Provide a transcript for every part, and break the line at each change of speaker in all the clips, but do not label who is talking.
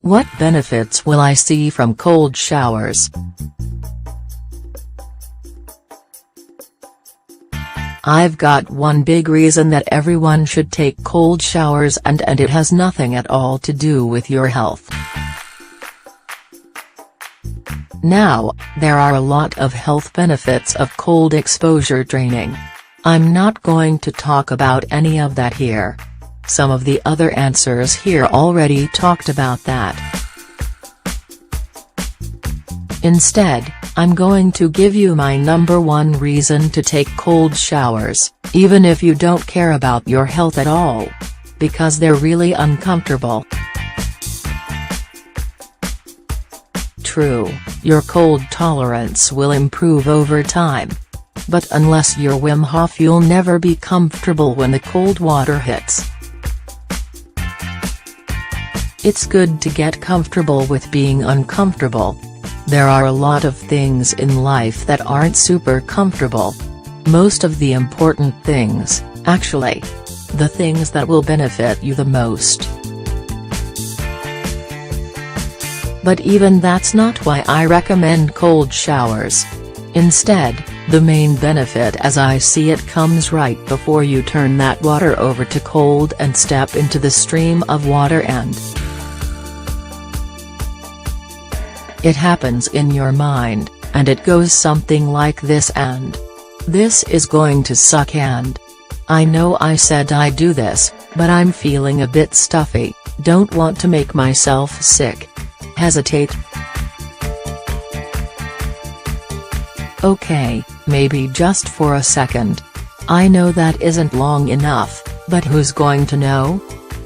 What benefits will I see from cold showers? I've got one big reason that everyone should take cold showers, and it has nothing at all to do with your health. Now, there are a lot of health benefits of cold exposure training. I'm not going to talk about any of that here. Some of the other answers here already talked about that. Instead, I'm going to give you my number one reason to take cold showers, even if you don't care about your health at all. Because they're really uncomfortable. True, your cold tolerance will improve over time. But unless you're Wim Hof, you'll never be comfortable when the cold water hits. It's good to get comfortable with being uncomfortable. There are a lot of things in life that aren't super comfortable. Most of the important things, actually. The things that will benefit you the most. But even that's not why I recommend cold showers. Instead, the main benefit as I see it comes right before you turn that water over to cold and step into the stream of water, and it happens in your mind, and it goes something like this: and this is going to suck, and I know I said I'd do this, but I'm feeling a bit stuffy, don't want to make myself sick. Hesitate. Okay, maybe just for a second. I know that isn't long enough, but who's going to know?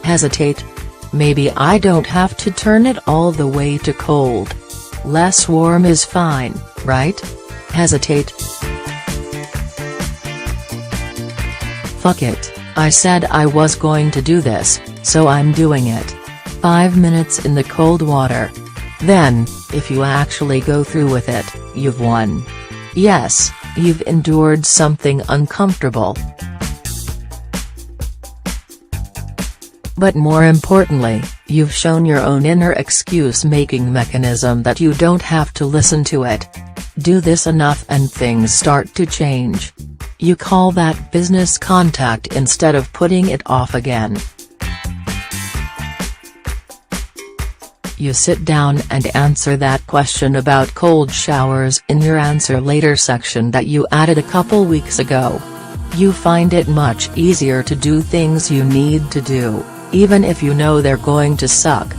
Hesitate. Maybe I don't have to turn it all the way to cold. Less warm is fine, right? Hesitate. Fuck it, I said I was going to do this, so I'm doing it. 5 minutes in the cold water. Then, if you actually go through with it, you've won. Yes, you've endured something uncomfortable. But more importantly, you've shown your own inner excuse-making mechanism that you don't have to listen to it. Do this enough and things start to change. You call that business contact instead of putting it off again. You sit down and answer that question about cold showers in your answer later section that you added a couple weeks ago. You find it much easier to do things you need to do, even if you know they're going to suck.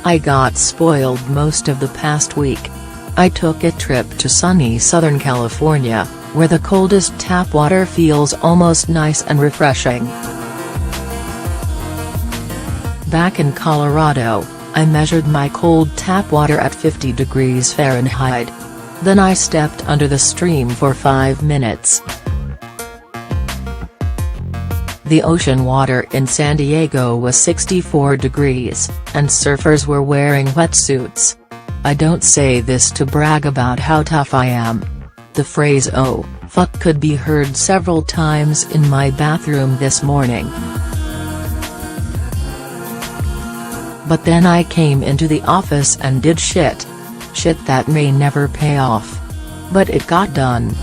I got spoiled most of the past week. I took a trip to sunny Southern California, where the coldest tap water feels almost nice and refreshing. Back in Colorado, I measured my cold tap water at 50 degrees Fahrenheit. Then I stepped under the stream for 5 minutes. The ocean water in San Diego was 64 degrees, and surfers were wearing wetsuits. I don't say this to brag about how tough I am. The phrase "oh, fuck" could be heard several times in my bathroom this morning. But then I came into the office and did shit. Shit that may never pay off. But it got done.